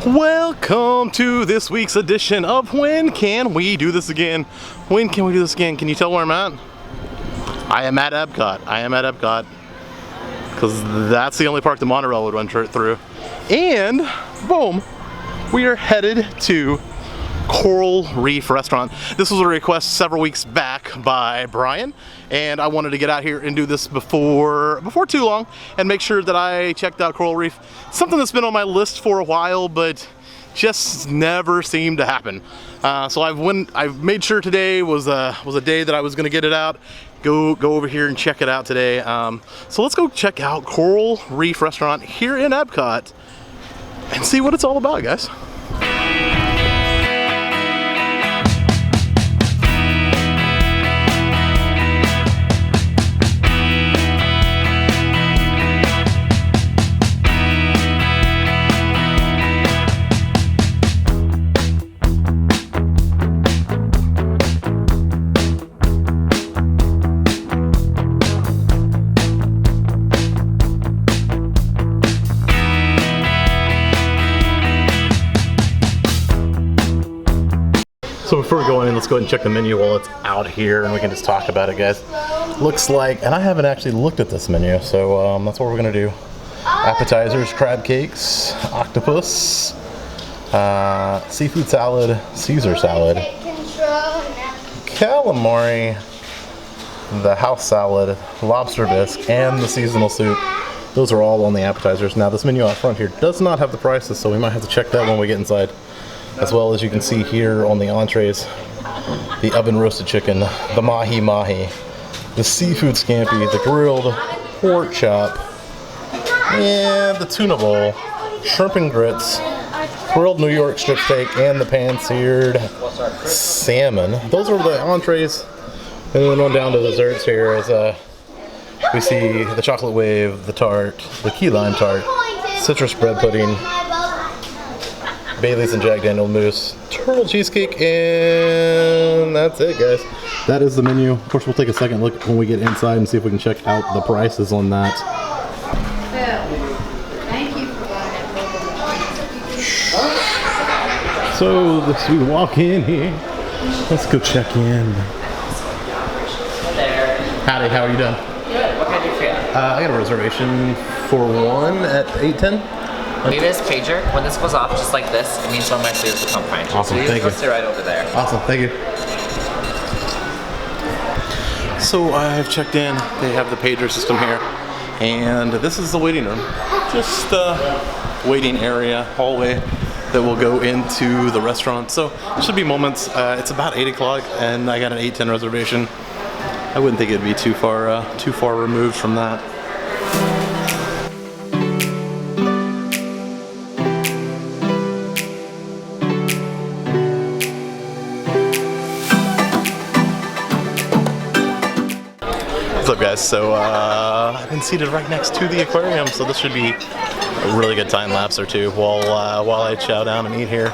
Welcome to this week's edition of When Can We Do This Again? When can we do this again? Can you tell where I'm at? I am at Epcot. I am at Epcot because that's the only park the monorail would run through. And boom, we are headed to Coral Reef Restaurant. This was a request several weeks back by Brian, and I wanted to get out here and do this before too long and make sure that I checked out Coral Reef. Something that's been on my list for a while, but just never seemed to happen. So I've made sure today was a day that I was going to get it out. Go over here and check it out today. So let's go check out Coral Reef Restaurant here in Epcot and see what it's all about, guys. So before we go in, let's go ahead and check the menu while it's out here and we can just talk about it, guys. Looks like, and I haven't actually looked at this menu, so that's what we're gonna do. Appetizers, crab cakes, octopus, seafood salad, Caesar salad, calamari, the house salad, lobster bisque, and the seasonal soup. Those are all on the appetizers. Now this menu out front here does not have the prices, so we might have to check that when we get inside. As well as you can see here on the entrees, the oven roasted chicken, the mahi-mahi, the seafood scampi, the grilled pork chop, and the tuna bowl, shrimp and grits, grilled New York strip steak, and the pan-seared salmon. Those are the entrees. And then on down to desserts here as we see the chocolate wave, the tart, the key lime tart, citrus bread pudding, Bailey's and Jack Daniel mousse, turtle cheesecake, and that's it, guys. That is the menu. Of course, we'll take a second look when we get inside and see if we can check out the prices on that. Thank you for that. So, as we walk in here, let's go check in. Howdy, how are you doing? Good. What can I do for you? I got a reservation for one at 8:10. Leave this pager. When this goes off, just like this, it means one of my students will come find you. Awesome, so thank you. Stay right over there. Awesome, thank you. So I've checked in. They have the pager system here, and this is the waiting room. Just a waiting area, hallway that will go into the restaurant. So it should be moments. It's about 8 o'clock, and I got an 8:10 reservation. I wouldn't think it'd be too far removed from that. What's up, guys? So I've been seated right next to the aquarium, so this should be a really good time lapse or two while I chow down and eat here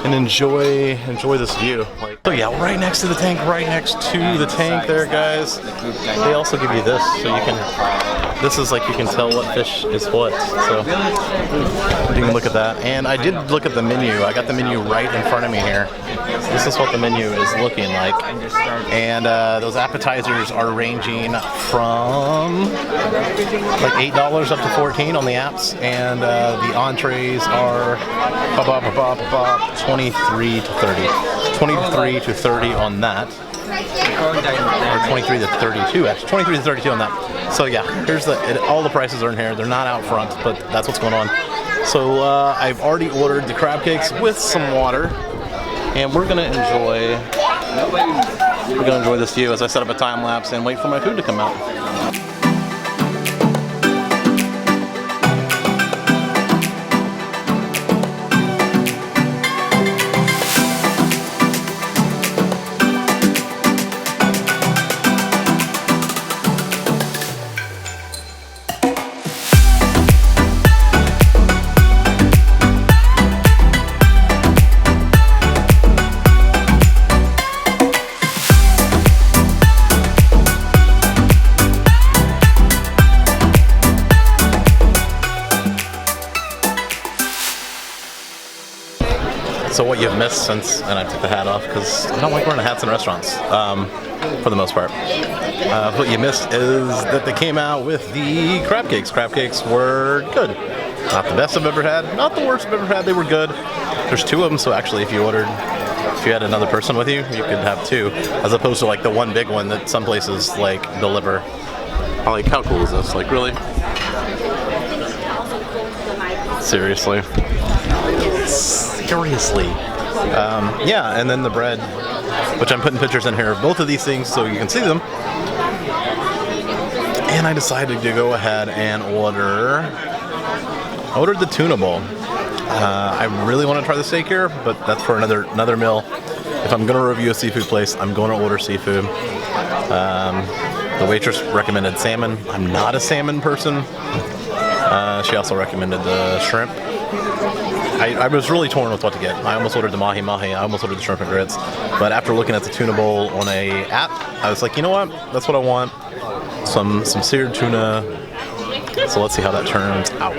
and enjoy this view. So yeah, right next to the tank, right next to the tank there, guys. They also give you this, so you can. This is like you can tell what fish is what. So you can look at that. And I did look at the menu. I got the menu right in front of me here. This is what the menu is looking like. And those appetizers are ranging from like $8 up to $14 on the apps, and the entrees are 23 to 30. 23 to 30 on that. Or 23 to 32, actually. 23 to 32 on that. So yeah, here's all the prices are in here. They're not out front, but that's what's going on. So I've already ordered the crab cakes with some water, and we're gonna enjoy this view as I set up a time lapse and wait for my food to come out. So what you've missed since, and I took the hat off because I don't like wearing hats in restaurants, for the most part. What you missed is that they came out with the crab cakes. Crab cakes were good. Not the best I've ever had, not the worst I've ever had, they were good. There's 2 of them, so actually if you had another person with you, you could have 2, as opposed to like the one big one that some places like deliver. I'm like, how cool is this? Like, really? Seriously? Seriously? Yeah, and then the bread, which I'm putting pictures in here of both of these things so you can see them. And I decided to go ahead and ordered the tuna bowl. I really want to try the steak here, but that's for another meal. If I'm going to review a seafood place, I'm going to order seafood. The waitress recommended salmon. I'm not a salmon person. She also recommended the shrimp. I was really torn with what to get. I almost ordered the mahi-mahi. I almost ordered the shrimp and grits. But after looking at the tuna bowl on a app, I was like, you know what? That's what I want. Some seared tuna. So let's see how that turns out.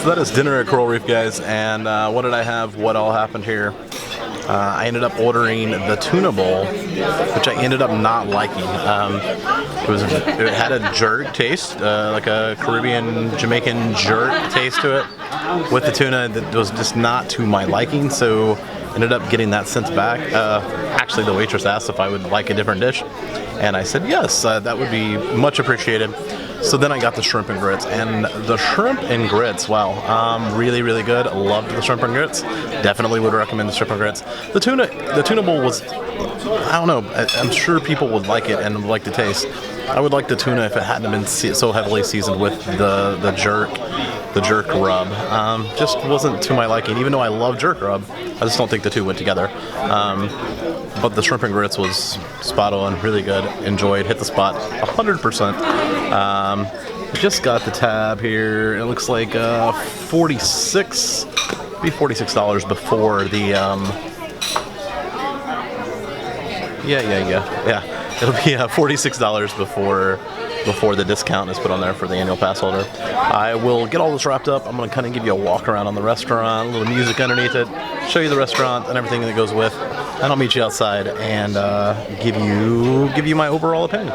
So that is dinner at Coral Reef, guys, and what did I have? What all happened here? I ended up ordering the tuna bowl, which I ended up not liking. It had a jerk taste, like a Caribbean, Jamaican jerk taste to it with the tuna that was just not to my liking, so ended up getting that sent back. Actually, the waitress asked if I would like a different dish, and I said yes, that would be much appreciated. So then I got the shrimp and grits, and the shrimp and grits, wow, really, really good. Loved the shrimp and grits. Definitely would recommend the shrimp and grits. The tuna bowl was, I don't know, I'm sure people would like it and would like the taste. I would like the tuna if it hadn't been so heavily seasoned with the jerk rub. Just wasn't to my liking, even though I love jerk rub. I just don't think the two went together. But the shrimp and grits was spot on, really good. Enjoyed, hit the spot 100%. Just got the tab here. It looks like $46 before the yeah. It'll be $46 before the discount is put on there for the annual pass holder. I will get all this wrapped up. I'm going to kind of give you a walk around on the restaurant, a little music underneath it, show you the restaurant and everything that goes with, and I'll meet you outside and give you my overall opinion.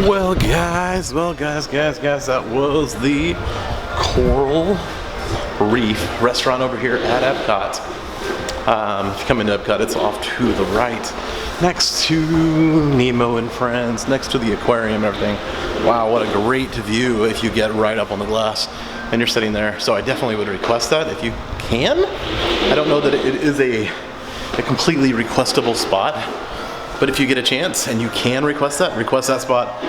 Well guys, that was the Coral Reef restaurant over here at Epcot. If you come into Epcot, it's off to the right, next to Nemo and Friends, next to the aquarium and everything. Wow, what a great view if you get right up on the glass and you're sitting there. So I definitely would request that if you can. I don't know that it is a completely requestable spot, but if you get a chance and you can request that spot.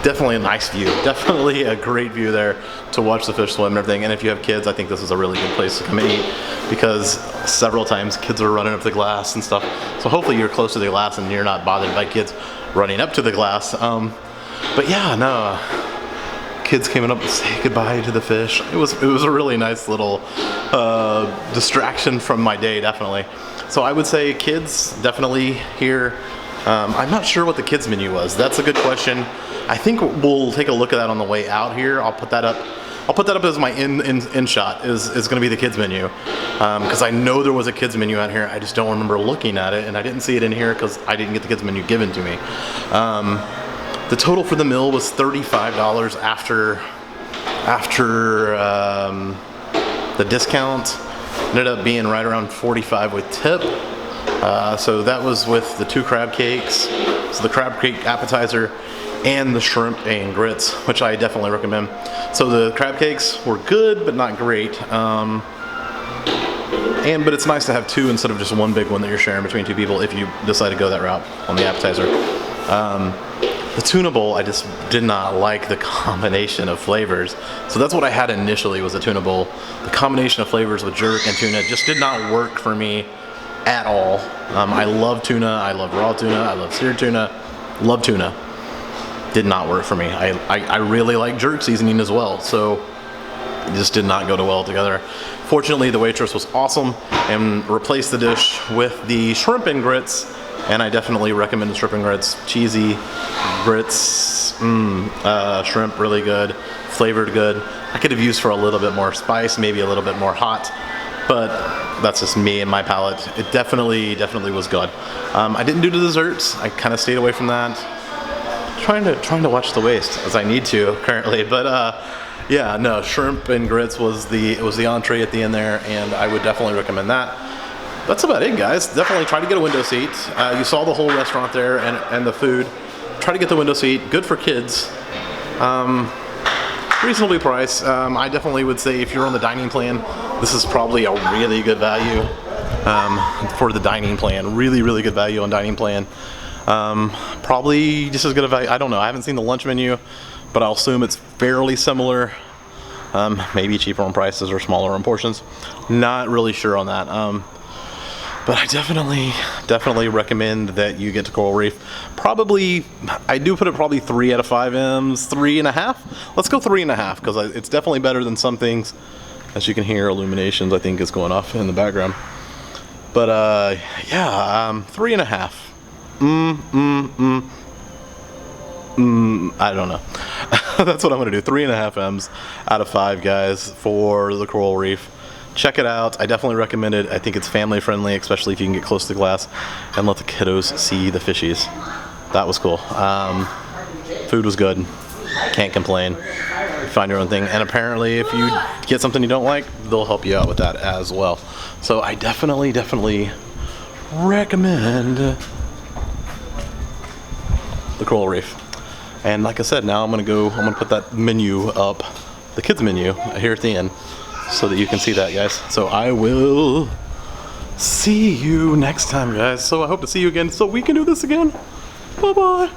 Definitely a nice view. Definitely a great view there to watch the fish swim and everything. And if you have kids, I think this is a really good place to come and eat because several times. Kids were running up to the glass and stuff. So hopefully you're close to the glass and you're not bothered by kids running up to the glass. But yeah, no. Kids came up to say goodbye to the fish. It was a really nice little distraction from my day, definitely. So I would say kids definitely here. I'm not sure what the kids menu was. That's a good question. I think we'll take a look at that on the way out here. I'll put that up as my in shot is going to be the kids menu, because I know there was a kids menu out here. I just don't remember looking at it, and I didn't see it in here because I didn't get the kids menu given to me. The total for the meal was $35 after the discount. Ended up being right around $45 with tip. So that was with the 2 crab cakes, so the crab cake appetizer and the shrimp and grits, which I definitely recommend. So the crab cakes were good, but not great. But it's nice to have 2 instead of just one big one that you're sharing between 2 people if you decide to go that route on the appetizer. The tuna bowl, I just did not like the combination of flavors. So that's what I had initially, was a tuna bowl. The combination of flavors with jerk and tuna just did not work for me at all. I love tuna, I love raw tuna, I love seared tuna, love tuna. Did not work for me. I really like jerk seasoning as well, so it just did not go well together. Fortunately, the waitress was awesome and replaced the dish with the shrimp and grits, and I definitely recommend the shrimp and grits. Cheesy grits, shrimp really good, flavored good. I could have used for a little bit more spice, maybe a little bit more hot, but that's just me and my palate. It definitely was good. I didn't do the desserts. I kind of stayed away from that. Trying to watch the waist as I need to currently, but yeah, no, shrimp and grits was the entree at the end there, and I would definitely recommend that. That's about it, guys. Definitely try to get a window seat. You saw the whole restaurant there and the food. Try to get the window seat. Good for kids. Reasonably priced. I definitely would say if you're on the dining plan, this is probably a really good value for the dining plan. Really good value on dining plan. Probably just as good a value. I don't know. I haven't seen the lunch menu, but I'll assume it's fairly similar. Maybe cheaper on prices or smaller on portions. Not really sure on that. But I definitely recommend that you get to Coral Reef. Probably, I do put it probably 3 out of 5 M's, 3.5. Let's go 3.5, because it's definitely better than some things. As you can hear, illuminations I think is going off in the background. But yeah, 3.5. I don't know. That's what I'm gonna do. 3.5 M's out of 5, guys, for the Coral Reef. Check it out. I definitely recommend it. I think it's family friendly, especially if you can get close to the glass and let the kiddos see the fishies. That was cool. Food was good. Can't complain. Find your own thing. And apparently if you get something you don't like, they'll help you out with that as well. So I definitely recommend the Coral Reef. And like I said, now I'm gonna put that menu up, the kids menu here at the end, so that you can see that, guys. So I will see you next time, guys. So I hope to see you again so we can do this again. Bye bye.